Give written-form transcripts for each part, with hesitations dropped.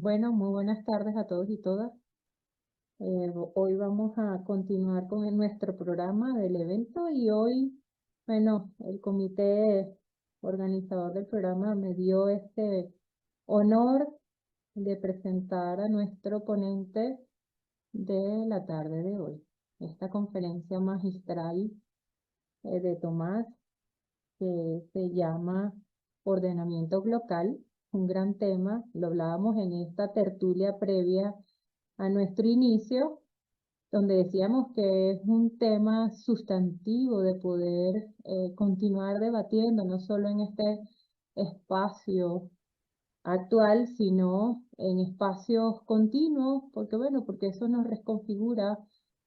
Bueno, muy buenas tardes a todos y todas. Hoy vamos a continuar con nuestro programa del evento y hoy, bueno, el comité organizador del programa me dio este honor de presentar a nuestro ponente de la tarde de hoy. Esta conferencia magistral de Tomás, que se llama Ordenamiento Local, un gran tema, lo hablábamos en esta tertulia previa a nuestro inicio, donde decíamos que es un tema sustantivo de poder continuar debatiendo, no solo en este espacio actual, sino en espacios continuos, porque bueno, porque eso nos reconfigura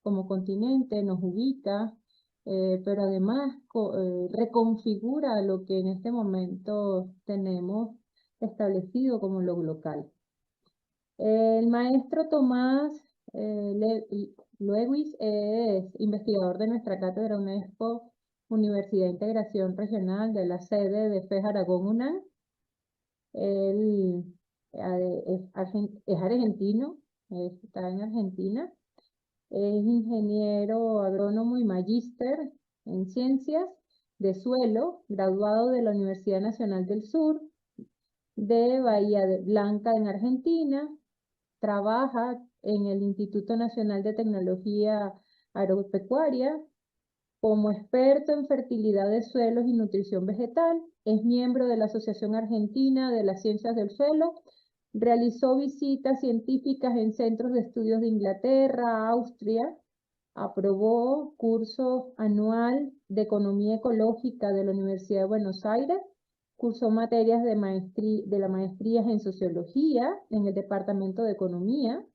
como continente, nos ubica, pero además reconfigura lo que en este momento tenemos establecido como lo local. El maestro Tomás Lewis es investigador de nuestra cátedra UNESCO, Universidad de Integración Regional de la sede de FES Aragón UNAM. Él es argentino, está en Argentina. Es ingeniero agrónomo y magíster en ciencias de suelo, graduado de la Universidad Nacional del Sur de Bahía Blanca en Argentina. Trabaja en el Instituto Nacional de Tecnología Agropecuaria como experto en fertilidad de suelos y nutrición vegetal. Es miembro de la Asociación Argentina de las Ciencias del Suelo. Realizó visitas científicas en centros de estudios de Inglaterra, Austria. Aprobó curso anual de Economía Ecológica de la Universidad de Buenos Aires. Cursó materias de la maestría en Sociología en el Departamento de Economía.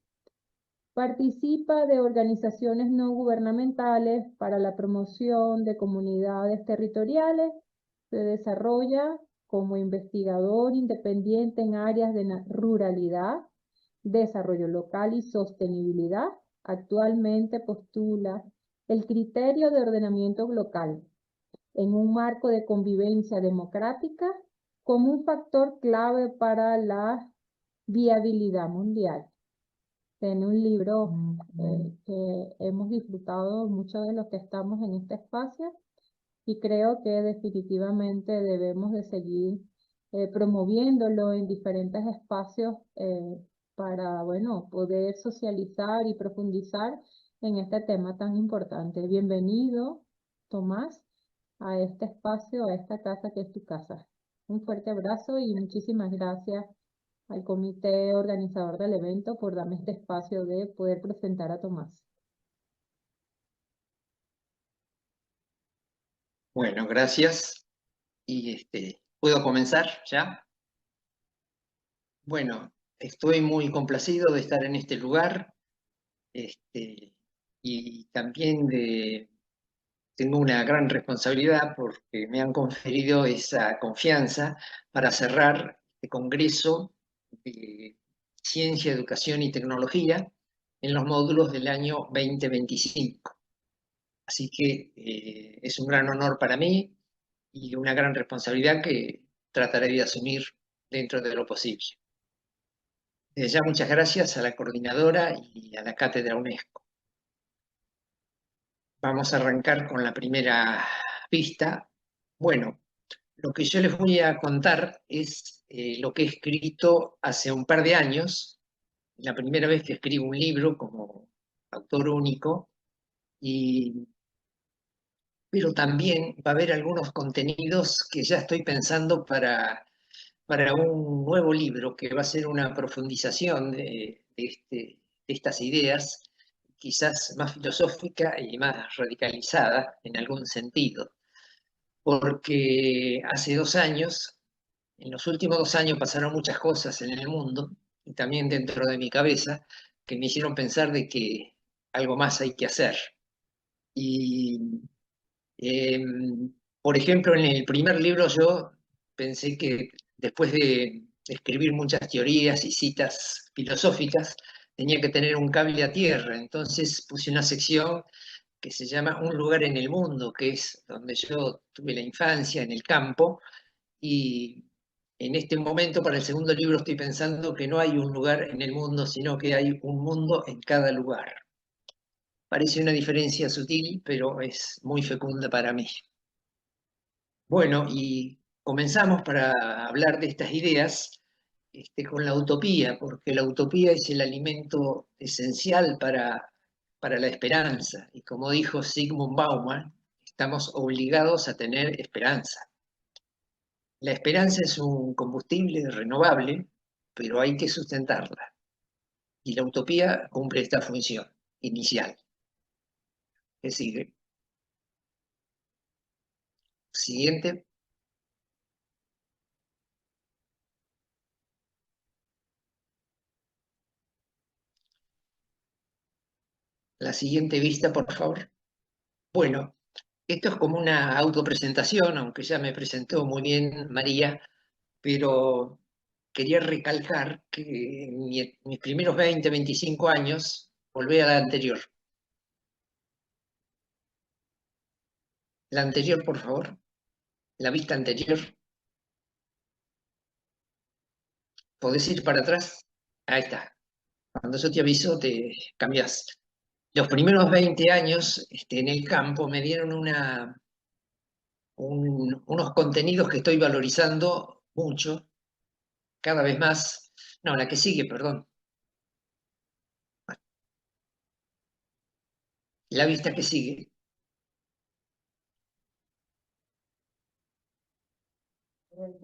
Participa de organizaciones no gubernamentales para la promoción de comunidades territoriales. Se desarrolla como investigador independiente en áreas de ruralidad, desarrollo local y sostenibilidad. Actualmente postula el criterio de ordenamiento local en un marco de convivencia democrática como un factor clave para la viabilidad mundial. Tiene un libro que hemos disfrutado muchos de los que estamos en este espacio y creo que definitivamente debemos de seguir promoviéndolo en diferentes espacios para, bueno, poder socializar y profundizar en este tema tan importante. Bienvenido, Tomás, a este espacio, a esta casa que es tu casa. Un fuerte abrazo y muchísimas gracias al comité organizador del evento por darme este espacio de poder presentar a Tomás. Bueno, gracias. ¿Puedo comenzar ya? Bueno, estoy muy complacido de estar en este lugar y también tengo una gran responsabilidad porque me han conferido esa confianza para cerrar este congreso de Ciencia, Educación y Tecnología en los módulos del año 2025. Así que es un gran honor para mí y una gran responsabilidad que trataré de asumir dentro de lo posible. Desde ya muchas gracias a la coordinadora y a la Cátedra UNESCO. Vamos a arrancar con la primera pista. Bueno, lo que yo les voy a contar es lo que he escrito hace un par de años, la primera vez que escribo un libro como autor único, pero también va a haber algunos contenidos que ya estoy pensando para un nuevo libro que va a ser una profundización de estas ideas, quizás más filosófica y más radicalizada en algún sentido. Porque hace 2 años, en los últimos 2 años pasaron muchas cosas en el mundo y también dentro de mi cabeza que me hicieron pensar de que algo más hay que hacer. Y, eh, por ejemplo, en el primer libro yo pensé que después de escribir muchas teorías y citas filosóficas, tenía que tener un cable a tierra. Entonces puse una sección que se llama Un lugar en el mundo, que es donde yo tuve la infancia, en el campo, y en este momento, para el segundo libro, estoy pensando que no hay un lugar en el mundo, sino que hay un mundo en cada lugar. Parece una diferencia sutil, pero es muy fecunda para mí. Bueno, y comenzamos para hablar de estas ideas con la utopía, porque la utopía es el alimento esencial para la esperanza. Y como dijo Zygmunt Bauman, estamos obligados a tener esperanza. La esperanza es un combustible renovable, pero hay que sustentarla. Y la utopía cumple esta función inicial. ¿Qué sigue? Siguiente. La siguiente vista, por favor. Bueno, esto es como una autopresentación, aunque ya me presentó muy bien María, pero quería recalcar que en mis primeros 20, 25 años, volví a la anterior. La anterior, por favor. La vista anterior. ¿Podés ir para atrás? Ahí está. Cuando yo te aviso, te cambias. Los primeros 20 años en el campo me dieron unos contenidos que estoy valorizando mucho, cada vez más. No, la que sigue, perdón. La vista que sigue.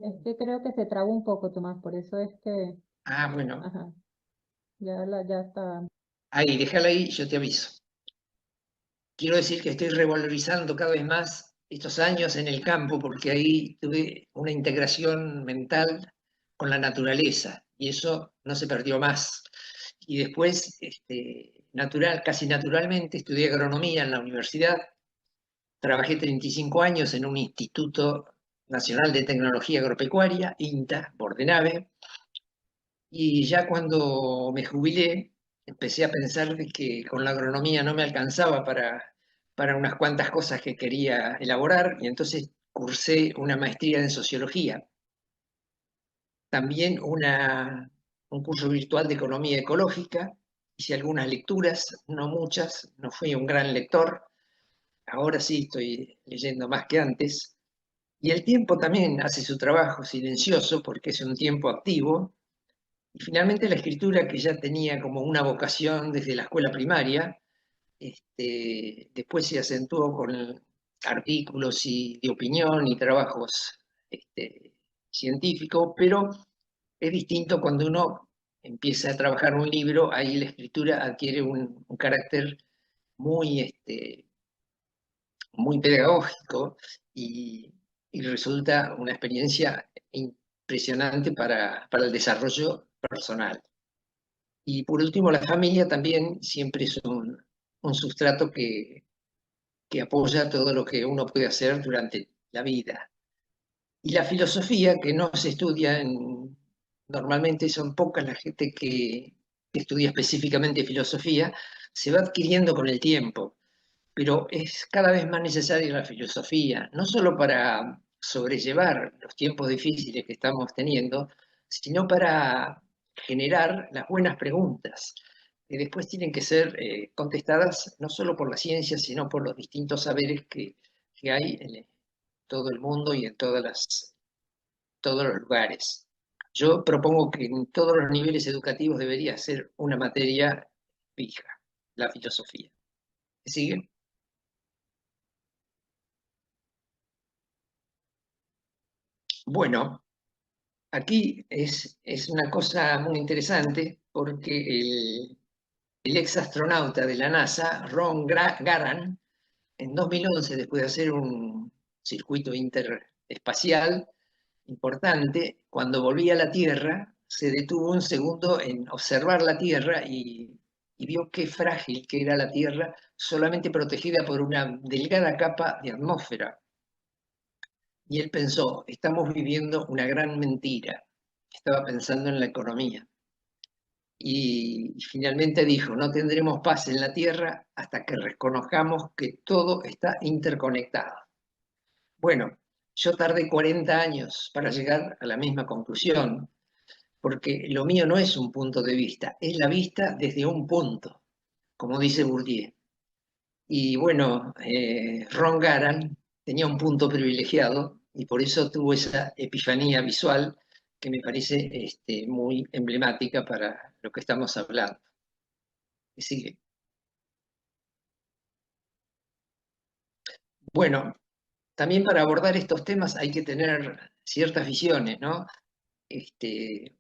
Es que creo que se traba un poco, Tomás, por eso es que, Ah, bueno. ajá, ya está. Ahí, déjala ahí, yo te aviso. Quiero decir que estoy revalorizando cada vez más estos años en el campo porque ahí tuve una integración mental con la naturaleza y eso no se perdió más. Y después, casi naturalmente, estudié agronomía en la universidad. Trabajé 35 años en un Instituto Nacional de Tecnología Agropecuaria, INTA, Bordenave, y ya cuando me jubilé, empecé a pensar de que con la agronomía no me alcanzaba para unas cuantas cosas que quería elaborar, y entonces cursé una maestría en sociología, también un curso virtual de economía ecológica, hice algunas lecturas, no muchas, no fui un gran lector, ahora sí estoy leyendo más que antes, y el tiempo también hace su trabajo silencioso porque es un tiempo activo. Y finalmente la escritura, que ya tenía como una vocación desde la escuela primaria, después se acentuó con artículos de opinión y trabajos científicos, pero es distinto cuando uno empieza a trabajar un libro, ahí la escritura adquiere un carácter muy, muy pedagógico y, y resulta una experiencia impresionante para el desarrollo personal. Y por último, la familia también siempre es un sustrato que apoya todo lo que uno puede hacer durante la vida. Y la filosofía, que no se estudia normalmente son pocas la gente que estudia específicamente filosofía, se va adquiriendo con el tiempo, pero es cada vez más necesaria la filosofía, no solo para sobrellevar los tiempos difíciles que estamos teniendo, sino para generar las buenas preguntas, que después tienen que ser contestadas no solo por la ciencia, sino por los distintos saberes que hay en todo el mundo y en todos los lugares. Yo propongo que en todos los niveles educativos debería ser una materia fija, la filosofía. ¿Sigue? Bueno, aquí es una cosa muy interesante porque el ex astronauta de la NASA, Ron Garan, en 2011, después de hacer un circuito interespacial importante, cuando volvía a la Tierra, se detuvo un segundo en observar la Tierra y vio qué frágil que era la Tierra, solamente protegida por una delgada capa de atmósfera. Y él pensó, estamos viviendo una gran mentira. Estaba pensando en la economía. Y finalmente dijo, no tendremos paz en la Tierra hasta que reconozcamos que todo está interconectado. Bueno, Yo tardé 40 años para llegar a la misma conclusión, porque lo mío no es un punto de vista, es la vista desde un punto, como dice Bourdieu. Y bueno, Ron Garan tenía un punto privilegiado y por eso tuvo esa epifanía visual que me parece muy emblemática para lo que estamos hablando. Que sigue. Bueno, también para abordar estos temas hay que tener ciertas visiones, ¿no? Este,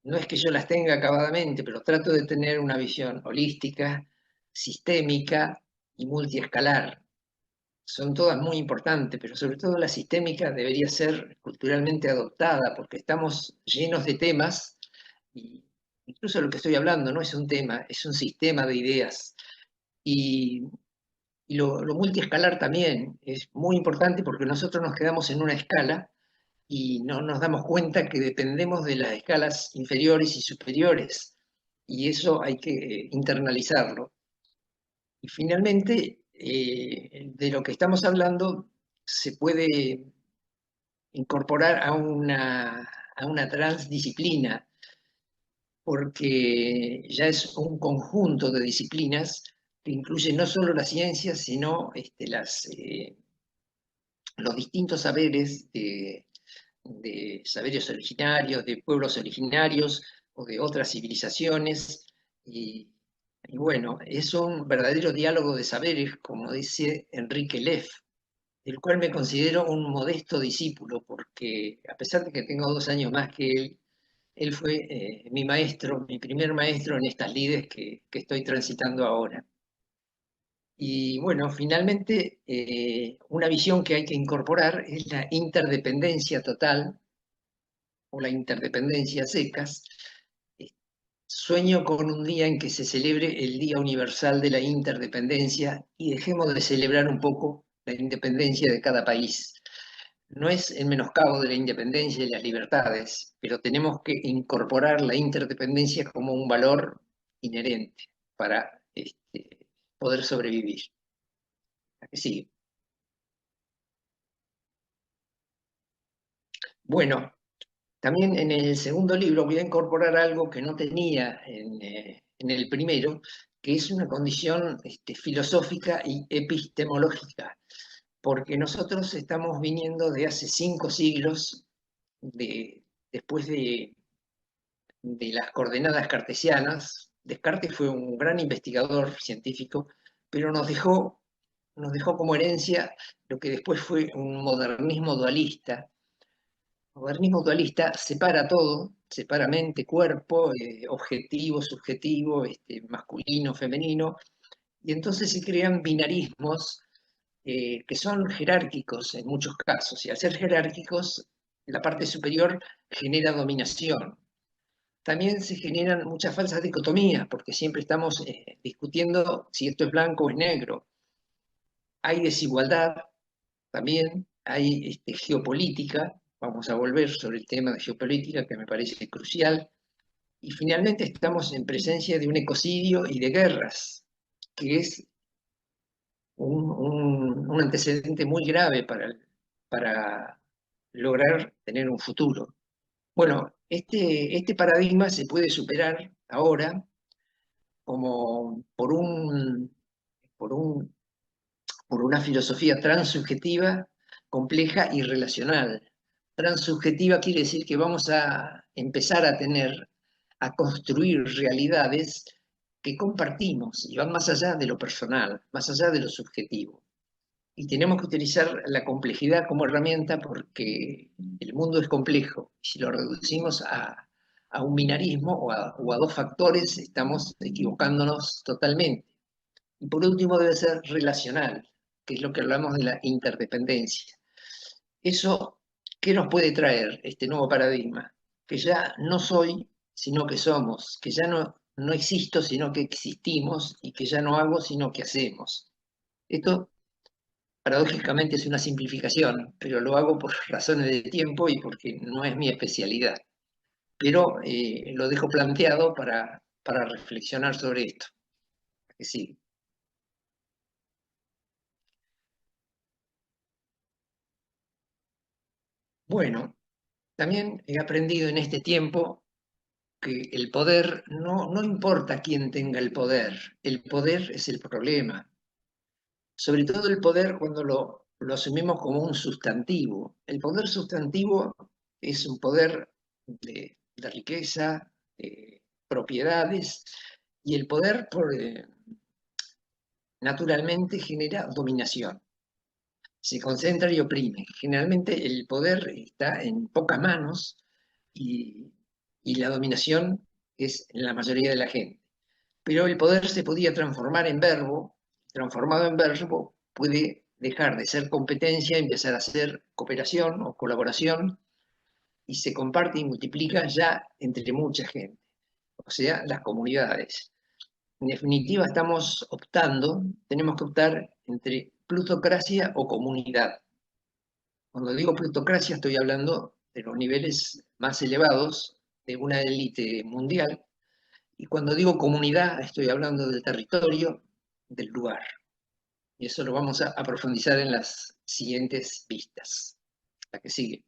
no es que yo las tenga acabadamente, pero trato de tener una visión holística, sistémica y multiescalar. Son todas muy importantes, pero sobre todo la sistémica debería ser culturalmente adoptada porque estamos llenos de temas y incluso lo que estoy hablando no es un tema, es un sistema de ideas. Y, y lo multiescalar también es muy importante porque nosotros nos quedamos en una escala y no nos damos cuenta que dependemos de las escalas inferiores y superiores. Y eso hay que internalizarlo. Y finalmente, de lo que estamos hablando se puede incorporar a una transdisciplina, porque ya es un conjunto de disciplinas que incluye no solo las ciencias, sino los distintos saberes de saberes originarios, de pueblos originarios o de otras civilizaciones. Y bueno, es un verdadero diálogo de saberes, como dice Enrique Leff, del cual me considero un modesto discípulo, porque a pesar de que tengo 2 años más que él fue mi maestro, mi primer maestro en estas lides que estoy transitando ahora. Y bueno, finalmente, una visión que hay que incorporar es la interdependencia total o la interdependencia secas. Eh, Sueño con un día en que se celebre el Día Universal de la Interdependencia y dejemos de celebrar un poco la independencia de cada país. No es el menoscabo de la independencia y las libertades, pero tenemos que incorporar la interdependencia como un valor inherente para poder sobrevivir. ¿A que sigue? Bueno, también en el segundo libro voy a incorporar algo que no tenía en el primero, que es una condición filosófica y epistemológica, porque nosotros estamos viniendo de hace 5 siglos, después de las coordenadas cartesianas. Descartes fue un gran investigador científico, pero nos dejó como herencia lo que después fue un modernismo dualista. El modernismo dualista separa todo, separa mente, cuerpo, objetivo, subjetivo, masculino, femenino, y entonces se crean binarismos que son jerárquicos en muchos casos, y al ser jerárquicos, la parte superior genera dominación. También se generan muchas falsas dicotomías, porque siempre estamos discutiendo si esto es blanco o es negro. Hay desigualdad también, hay geopolítica, vamos a volver sobre el tema de geopolítica que me parece crucial, y finalmente estamos en presencia de un ecocidio y de guerras, que es un antecedente muy grave para lograr tener un futuro. Bueno, este paradigma se puede superar ahora como por un, por una filosofía transsubjetiva, compleja y relacional. Transsubjetiva quiere decir que vamos a empezar a construir realidades que compartimos y van más allá de lo personal, más allá de lo subjetivo. Y tenemos que utilizar la complejidad como herramienta porque el mundo es complejo. Si lo reducimos a un binarismo o a 2 factores, estamos equivocándonos totalmente. Y por último debe ser relacional, que es lo que hablamos de la interdependencia. Eso, ¿qué nos puede traer este nuevo paradigma? Que ya no soy, sino que somos, que ya no existo, sino que existimos, y que ya no hago, sino que hacemos. Esto paradójicamente es una simplificación, pero lo hago por razones de tiempo y porque no es mi especialidad. Pero lo dejo planteado para reflexionar sobre esto. Que sí. Bueno, también he aprendido en este tiempo que el poder no importa quién tenga el poder es el problema. Sobre todo el poder cuando lo asumimos como un sustantivo. El poder sustantivo es un poder de riqueza, de propiedades, y el poder naturalmente genera dominación. Se concentra y oprime. Generalmente el poder está en pocas manos y, y la dominación es en la mayoría de la gente. Pero el poder se podía transformar en verbo, transformado en verbo puede dejar de ser competencia y empezar a ser cooperación o colaboración y se comparte y multiplica ya entre mucha gente, o sea, las comunidades. En definitiva, estamos optando, tenemos que optar entre plutocracia o comunidad. Cuando digo plutocracia estoy hablando de los niveles más elevados de una élite mundial y cuando digo comunidad estoy hablando del territorio, del lugar. Y eso lo vamos a profundizar en las siguientes vistas. La que sigue.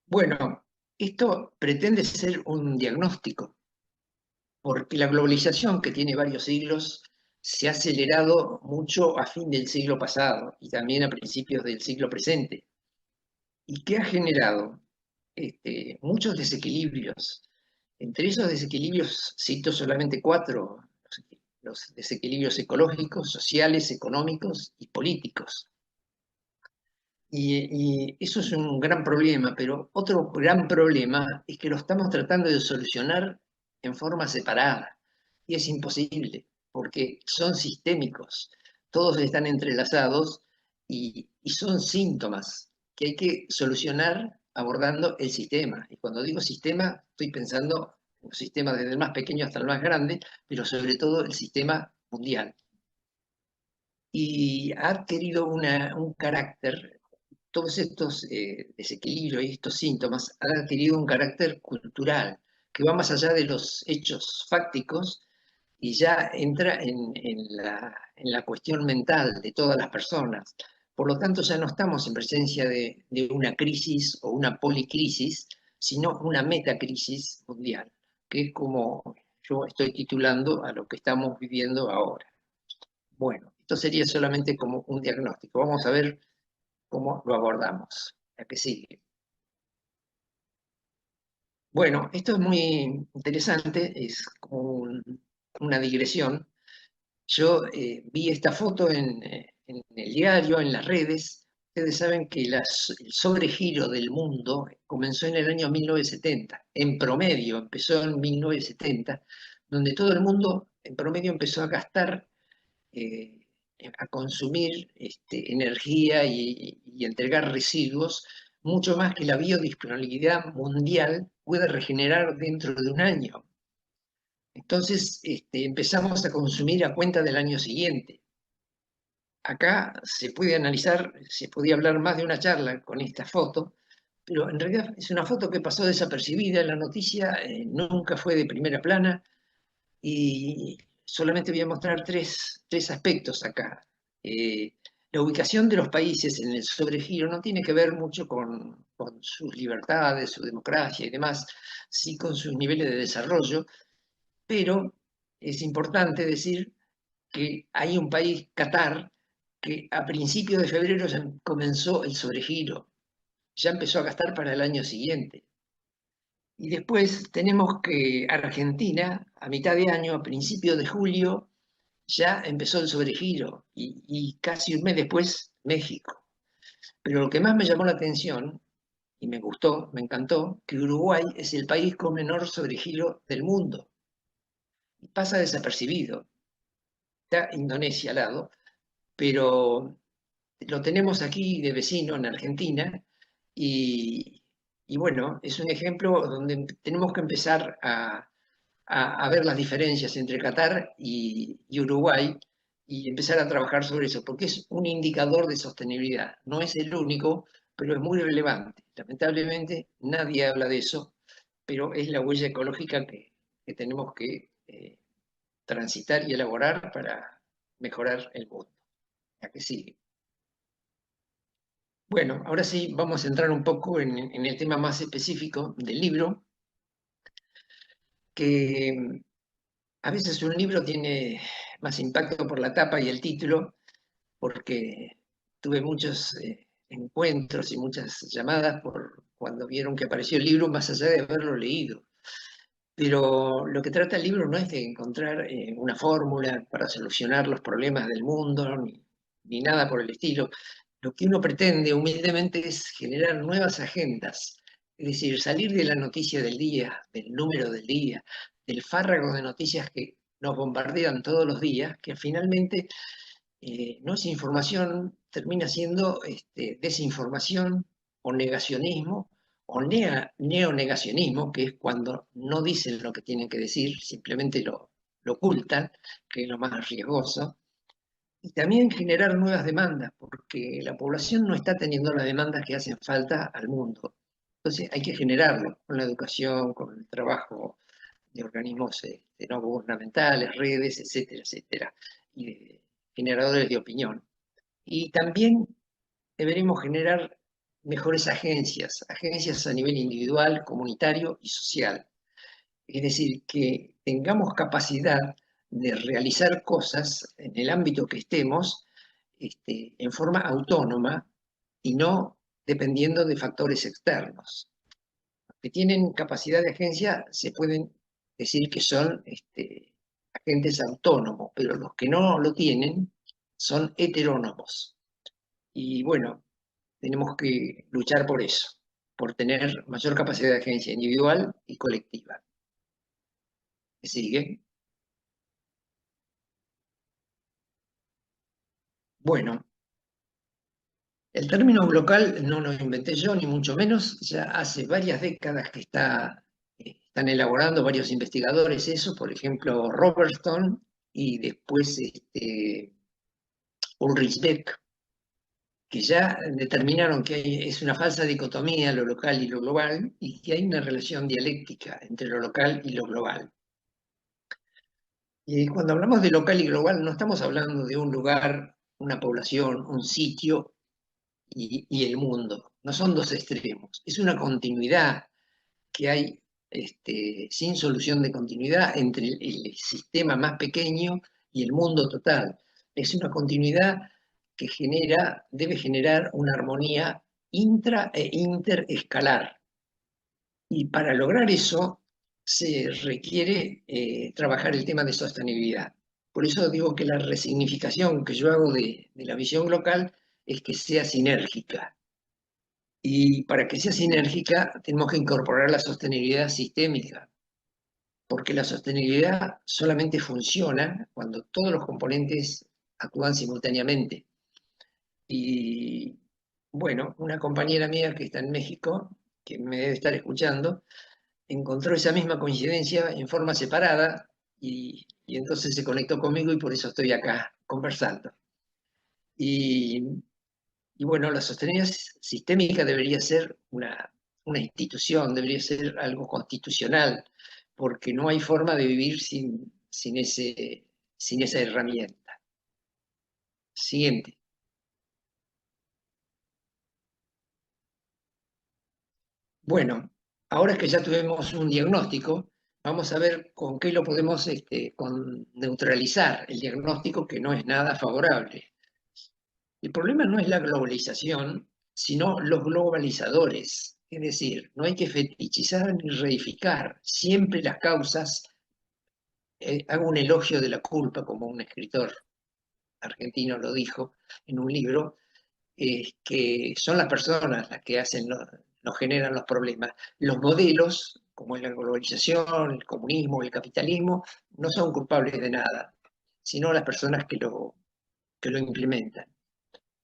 Bueno, esto pretende ser un diagnóstico, porque la globalización que tiene varios siglos se ha acelerado mucho a fin del siglo pasado y también a principios del siglo presente. ¿Y qué ha generado? Muchos desequilibrios. Entre esos desequilibrios cito solamente cuatro, los desequilibrios ecológicos, sociales, económicos y políticos. Y eso es un gran problema, pero otro gran problema es que lo estamos tratando de solucionar en forma separada. Y es imposible, porque son sistémicos, todos están entrelazados y son síntomas que hay que solucionar abordando el sistema. Y cuando digo sistema, estoy pensando en los sistemas desde el más pequeño hasta el más grande, pero sobre todo el sistema mundial. Y ha adquirido un carácter todos estos desequilibrios y estos síntomas han adquirido un carácter cultural que va más allá de los hechos fácticos y ya entra en la cuestión mental de todas las personas. Por lo tanto, ya no estamos en presencia de una crisis o una policrisis, sino una metacrisis mundial, que es como yo estoy titulando a lo que estamos viviendo ahora. Bueno, esto sería solamente como un diagnóstico. Vamos a ver cómo lo abordamos. La que sigue. Bueno, esto es muy interesante, es como una digresión. Yo vi esta foto en el diario, en las redes. Ustedes saben que el sobregiro del mundo comenzó en el año 1970. En promedio, empezó en 1970, donde todo el mundo en promedio empezó a gastar eh, a consumir energía y entregar residuos, mucho más que la biodisponibilidad mundial puede regenerar dentro de un año. Entonces empezamos a consumir a cuenta del año siguiente. Acá se puede analizar, se podía hablar más de una charla con esta foto, pero en realidad es una foto que pasó desapercibida, la noticia nunca fue de primera plana, y solamente voy a mostrar tres aspectos acá. Eh, la ubicación de los países en el sobregiro no tiene que ver mucho con sus libertades, su democracia y demás, sí con sus niveles de desarrollo, pero es importante decir que hay un país, Qatar, que a principios de febrero ya comenzó el sobregiro, ya empezó a gastar para el año siguiente. Y después tenemos que Argentina, a mitad de año, a principios de julio, ya empezó el sobregiro y casi un mes después México. Pero lo que más me llamó la atención y me gustó, me encantó, que Uruguay es el país con menor sobregiro del mundo. Y pasa desapercibido. Está Indonesia al lado, pero lo tenemos aquí de vecino en Argentina y, y bueno, es un ejemplo donde tenemos que empezar a ver las diferencias entre Qatar y Uruguay y empezar a trabajar sobre eso, porque es un indicador de sostenibilidad. No es el único, pero es muy relevante. Lamentablemente nadie habla de eso, pero es la huella ecológica que tenemos que transitar y elaborar para mejorar el mundo. La que sigue. Bueno, ahora sí vamos a entrar un poco en el tema más específico del libro, que a veces un libro tiene más impacto por la tapa y el título, porque tuve muchos encuentros y muchas llamadas por cuando vieron que apareció el libro, más allá de haberlo leído. Pero lo que trata el libro no es de encontrar una fórmula para solucionar los problemas del mundo, ni nada por el estilo. Lo que uno pretende humildemente es generar nuevas agendas, es decir, salir de la noticia del día, del número del día, del fárrago de noticias que nos bombardean todos los días, que finalmente no es información, termina siendo desinformación o negacionismo o neonegacionismo, que es cuando no dicen lo que tienen que decir, simplemente lo ocultan, que es lo más riesgoso. Y también generar nuevas demandas, porque la población no está teniendo las demandas que hacen falta al mundo. Entonces hay que generarlo con la educación, con el trabajo de organismos no gubernamentales, redes, etcétera, etcétera, y de generadores de opinión. Y también deberemos generar mejores agencias, agencias a nivel individual, comunitario y social. Es decir, que tengamos capacidad de realizar cosas en el ámbito que estemos en forma autónoma y no dependiendo de factores externos. Los que tienen capacidad de agencia se pueden decir que son agentes autónomos, pero los que no lo tienen son heterónomos. Y bueno, tenemos que luchar por eso, por tener mayor capacidad de agencia individual y colectiva. ¿Me sigue? Bueno, el término local no lo inventé yo, ni mucho menos. Ya hace varias décadas que están elaborando varios investigadores eso, por ejemplo, Robertson y después Ulrich Beck, que ya determinaron que es una falsa dicotomía lo local y lo global y que hay una relación dialéctica entre lo local y lo global. Y cuando hablamos de local y global, no estamos hablando de un lugar, una población, un sitio y el mundo. No son dos extremos. Es una continuidad que hay sin solución de continuidad entre el sistema más pequeño y el mundo total. Es una continuidad que debe generar una armonía intra e interescalar. Y para lograr eso se requiere trabajar el tema de sostenibilidad. Por eso digo que la resignificación que yo hago de la visión local es que sea sinérgica. Y para que sea sinérgica tenemos que incorporar la sostenibilidad sistémica, porque la sostenibilidad solamente funciona cuando todos los componentes actúan simultáneamente. Y bueno, una compañera mía que está en México, que me debe estar escuchando, encontró esa misma coincidencia en forma separada y entonces se conectó conmigo y por eso estoy acá conversando. Y, y bueno, la sostenibilidad sistémica debería ser una institución, debería ser algo constitucional, porque no hay forma de vivir sin esa herramienta. Siguiente. Bueno, ahora que ya tuvimos un diagnóstico, vamos a ver con qué lo podemos neutralizar el diagnóstico que no es nada favorable. El problema no es la globalización, sino los globalizadores. Es decir, no hay que fetichizar ni reificar siempre las causas. Hago un elogio de la culpa, como un escritor argentino lo dijo en un libro, que son las personas las que nos generan los problemas. Los modelos, como es la globalización, el comunismo, el capitalismo, no son culpables de nada, sino las personas que lo implementan.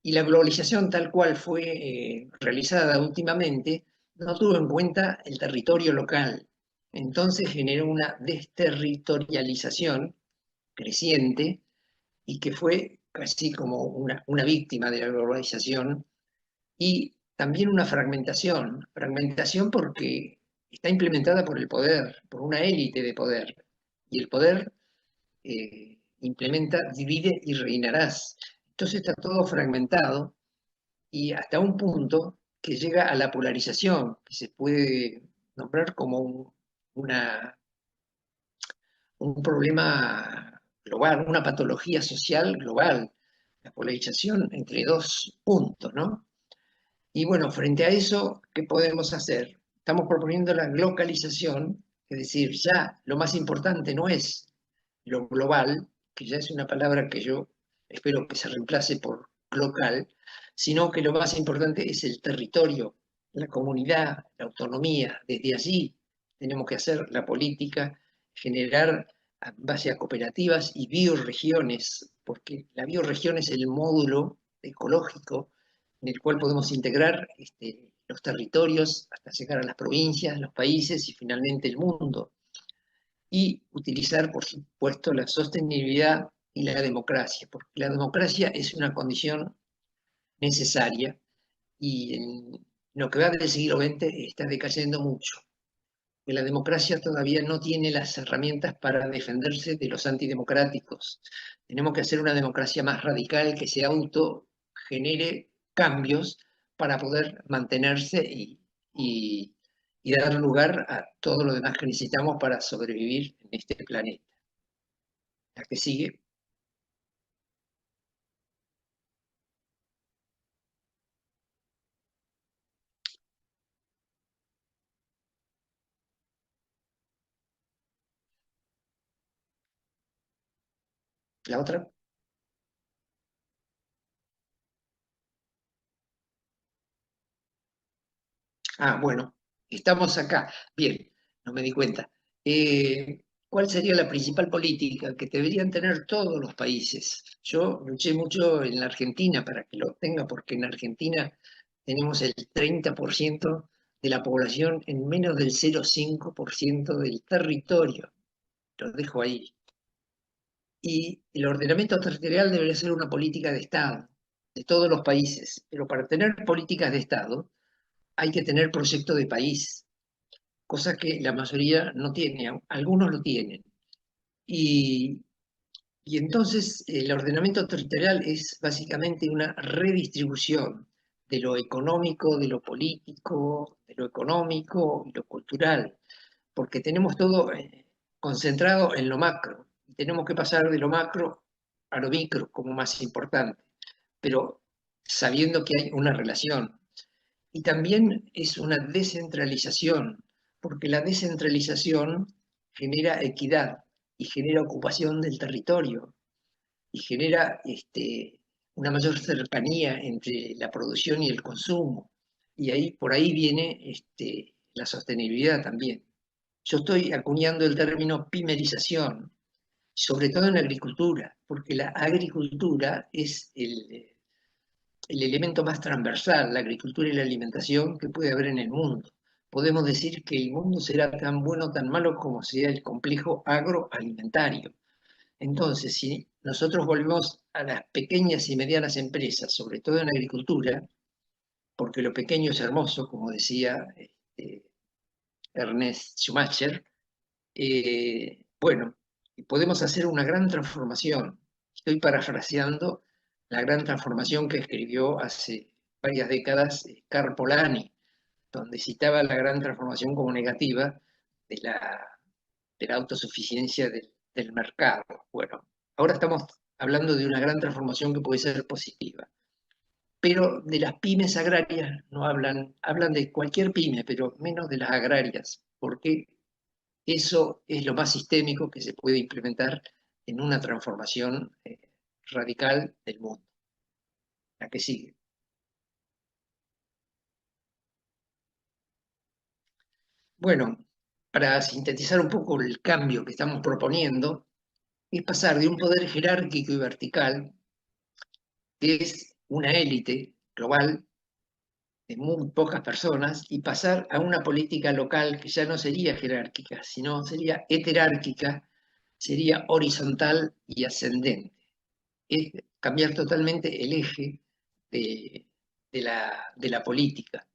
Y la globalización tal cual fue realizada últimamente no tuvo en cuenta el territorio local. Entonces generó una desterritorialización creciente y que fue casi como una víctima de la globalización y también una fragmentación porque está implementada por el poder, por una élite de poder. Y el poder implementa, divide y reinarás. Entonces está todo fragmentado y hasta un punto que llega a la polarización, que se puede nombrar como un problema global, una patología social global, la polarización entre dos puntos, ¿no? Y bueno, frente a eso, ¿qué podemos hacer? Estamos proponiendo la localización, es decir, ya lo más importante no es lo global, que ya es una palabra que yo espero que se reemplace por local, sino que lo más importante es el territorio, la comunidad, la autonomía. Desde allí tenemos que hacer la política, generar en base a cooperativas y bioregiones, porque la bioregión es el módulo ecológico en el cual podemos integrar los territorios hasta llegar a las provincias, los países y finalmente el mundo. Y utilizar, por supuesto, la sostenibilidad y la democracia, porque la democracia es una condición necesaria y en lo que va del siglo XX está decayendo mucho. Que la democracia todavía no tiene las herramientas para defenderse de los antidemocráticos. Tenemos que hacer una democracia más radical que se autogenere cambios para poder mantenerse y dar lugar a todo lo demás que necesitamos para sobrevivir en este planeta. La que sigue, la otra. Ah, bueno, estamos acá. Bien, no me di cuenta. ¿Cuál sería la principal política que deberían tener todos los países? Yo luché mucho en la Argentina para que lo tenga, porque en Argentina tenemos el 30% de la población en menos del 0,5% del territorio. Lo dejo ahí. Y el ordenamiento territorial debería ser una política de Estado, de todos los países. Pero para tener políticas de Estado hay que tener proyecto de país, cosa que la mayoría no tiene, algunos lo tienen. Y, y entonces el ordenamiento territorial es básicamente una redistribución de lo económico, de lo político, de lo económico y lo cultural, porque tenemos todo concentrado en lo macro, y tenemos que pasar de lo macro a lo micro como más importante, pero sabiendo que hay una relación. Y también es una descentralización, porque la descentralización genera equidad y genera ocupación del territorio y genera una mayor cercanía entre la producción y el consumo. Y ahí, por ahí viene la sostenibilidad también. Yo estoy acuñando el término pimerización, sobre todo en la agricultura, porque la agricultura es el elemento más transversal, la agricultura y la alimentación, que puede haber en el mundo. Podemos decir que el mundo será tan bueno o tan malo como sea el complejo agroalimentario. Entonces, si nosotros volvemos a las pequeñas y medianas empresas, sobre todo en agricultura, porque lo pequeño es hermoso, como decía Ernest Schumacher, bueno, podemos hacer una gran transformación. Estoy parafraseando la gran transformación que escribió hace varias décadas Karl Polanyi, donde citaba la gran transformación como negativa de la autosuficiencia del mercado. Bueno, ahora estamos hablando de una gran transformación que puede ser positiva. Pero de las pymes agrarias no hablan, hablan de cualquier pyme, pero menos de las agrarias, porque eso es lo más sistémico que se puede implementar en una transformación radical del mundo. La que sigue. Bueno, para sintetizar un poco el cambio que estamos proponiendo, es pasar de un poder jerárquico y vertical, que es una élite global de muy pocas personas, y pasar a una política local que ya no sería jerárquica, sino sería heterárquica, sería horizontal y ascendente. Es cambiar totalmente el eje de, de la política.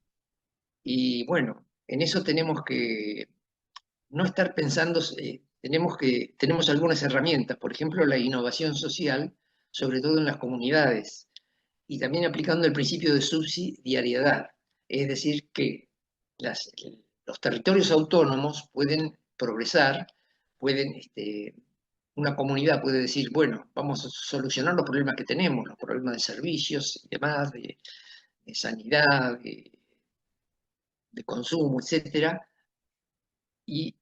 Y bueno, en eso tenemos que no estar pensando, tenemos algunas herramientas, por ejemplo, la innovación social, sobre todo en las comunidades. y también aplicando el principio de subsidiariedad, es decir, que los territorios autónomos pueden progresar, pueden, una comunidad puede decir, bueno, vamos a solucionar los problemas que tenemos, los problemas de servicios y demás, de sanidad, de consumo, etcétera, y,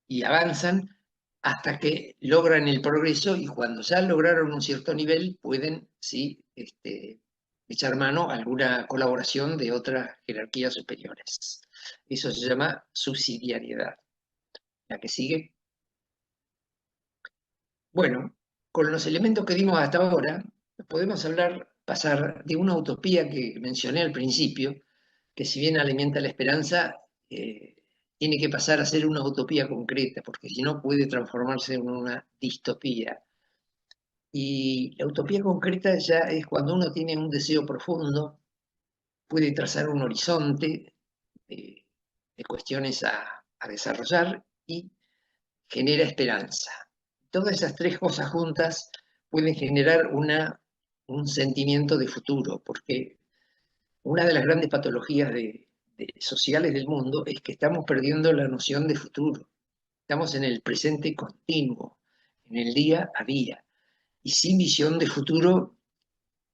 y avanzan hasta que logran el progreso y cuando ya lograron un cierto nivel pueden, sí, echar mano a alguna colaboración de otras jerarquías superiores. Eso se llama subsidiariedad. La que sigue. Bueno, con los elementos que dimos hasta ahora, podemos pasar de una utopía que mencioné al principio, que si bien alimenta la esperanza, tiene que pasar a ser una utopía concreta, porque si no puede transformarse en una distopía. Y la utopía concreta ya es cuando uno tiene un deseo profundo, puede trazar un horizonte de cuestiones a desarrollar y genera esperanza. Todas esas tres cosas juntas pueden generar un sentimiento de futuro, porque una de las grandes patologías sociales del mundo es que estamos perdiendo la noción de futuro. Estamos en el presente continuo, en el día a día, y sin visión de futuro,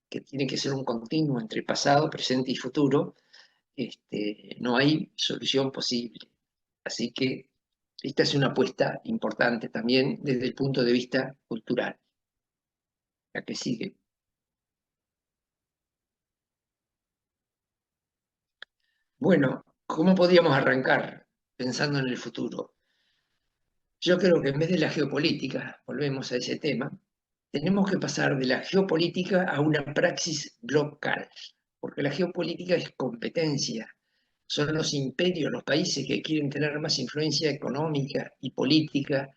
que tiene que ser un continuo entre pasado, presente y futuro, no hay solución posible. Así que esta es una apuesta importante también desde el punto de vista cultural. La que sigue. Bueno, ¿cómo podríamos arrancar pensando en el futuro? Yo creo que en vez de la geopolítica, volvemos a ese tema, tenemos que pasar de la geopolítica a una praxis local, porque la geopolítica es competencia, son los imperios, los países que quieren tener más influencia económica y política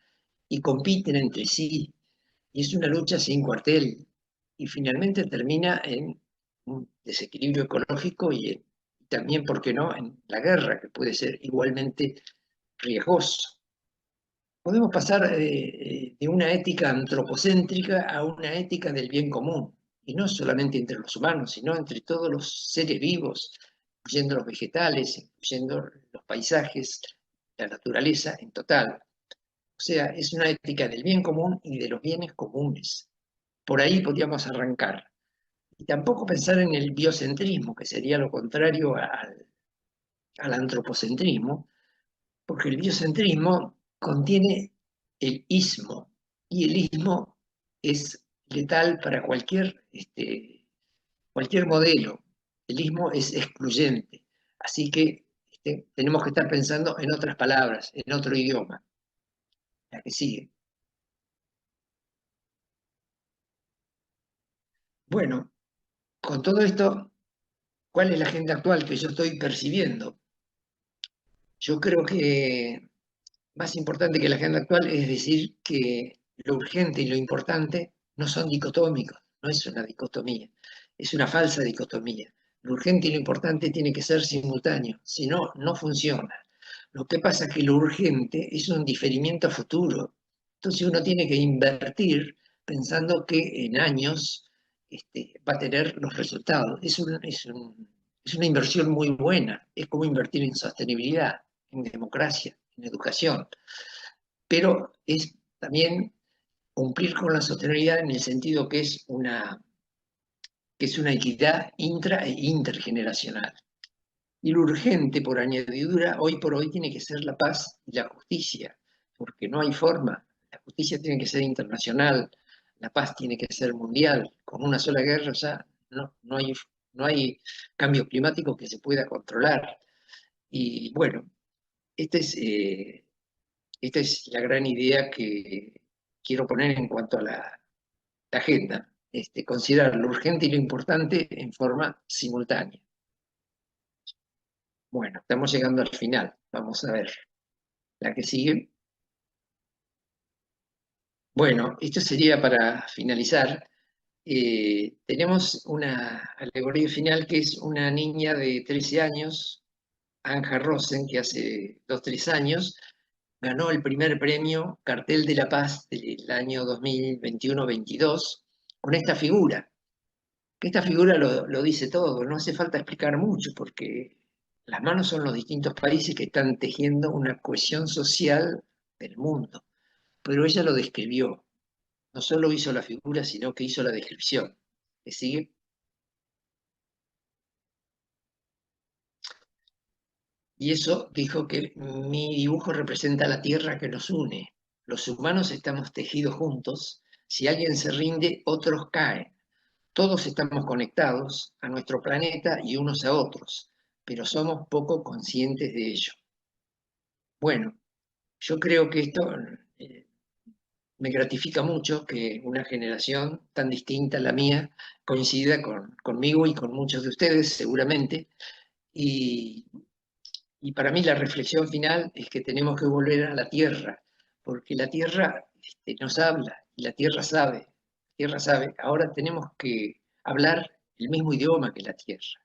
y compiten entre sí, y es una lucha sin cuartel, y finalmente termina en un desequilibrio ecológico y también, ¿por qué no?, en la guerra, que puede ser igualmente riesgoso. Podemos pasar de una ética antropocéntrica a una ética del bien común, y no solamente entre los humanos, sino entre todos los seres vivos, incluyendo los vegetales, incluyendo los paisajes, la naturaleza en total. O sea, es una ética del bien común y de los bienes comunes. Por ahí podríamos arrancar. Y tampoco pensar en el biocentrismo, que sería lo contrario al antropocentrismo, porque el biocentrismo contiene el ismo, y el ismo es letal para cualquier modelo. El ismo es excluyente. Así que tenemos que estar pensando en otras palabras, en otro idioma. La que sigue. Bueno, con todo esto, ¿cuál es la agenda actual que yo estoy percibiendo? Yo creo que más importante que la agenda actual es decir que lo urgente y lo importante no son dicotómicos, no es una dicotomía, es una falsa dicotomía. Lo urgente y lo importante tiene que ser simultáneo, si no, no funciona. Lo que pasa es que lo urgente es un diferimiento a futuro. Entonces uno tiene que invertir pensando que en años va a tener los resultados. Es una inversión muy buena, es como invertir en sostenibilidad, en democracia, en educación, pero es también cumplir con la sostenibilidad en el sentido que es una equidad intra e intergeneracional. Y lo urgente, por añadidura, hoy por hoy tiene que ser la paz y la justicia, porque no hay forma. La justicia tiene que ser internacional, la paz tiene que ser mundial. Con una sola guerra ya no hay cambio climático que se pueda controlar. Y bueno, esta es, eh, esta es la gran idea que quiero poner en cuanto a la agenda. Considerar lo urgente y lo importante en forma simultánea. Bueno, estamos llegando al final. Vamos a ver la que sigue. Bueno, esto sería para finalizar. Tenemos una alegoría final que es una niña de 13 años, Anja Rosen, que hace 2 o 3 años ganó el primer premio Cartel de la Paz del año 2021-22 con esta figura. que esta figura lo dice todo, no hace falta explicar mucho, porque las manos son los distintos países que están tejiendo una cohesión social del mundo. Pero ella lo describió, no solo hizo la figura, sino que hizo la descripción. ¿Me sigue? Y eso dijo que mi dibujo representa la tierra que nos une. Los humanos estamos tejidos juntos. Si alguien se rinde, otros caen. Todos estamos conectados a nuestro planeta y unos a otros, pero somos poco conscientes de ello. Bueno, yo creo que esto eh, me gratifica mucho que una generación tan distinta a la mía coincida conmigo y con muchos de ustedes, seguramente. Y, y para mí la reflexión final es que tenemos que volver a la tierra, porque la tierra nos habla y la tierra sabe. La tierra sabe. Ahora tenemos que hablar el mismo idioma que la tierra.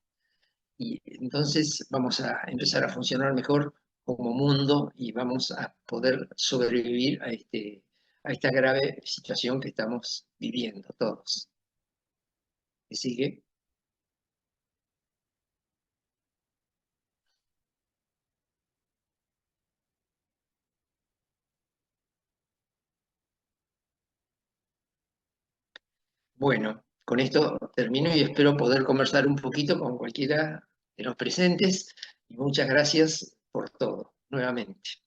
Y entonces vamos a empezar a funcionar mejor como mundo y vamos a poder sobrevivir a esta grave situación que estamos viviendo todos. ¿Me sigue? Bueno, con esto termino y espero poder conversar un poquito con cualquiera de los presentes y muchas gracias por todo, nuevamente.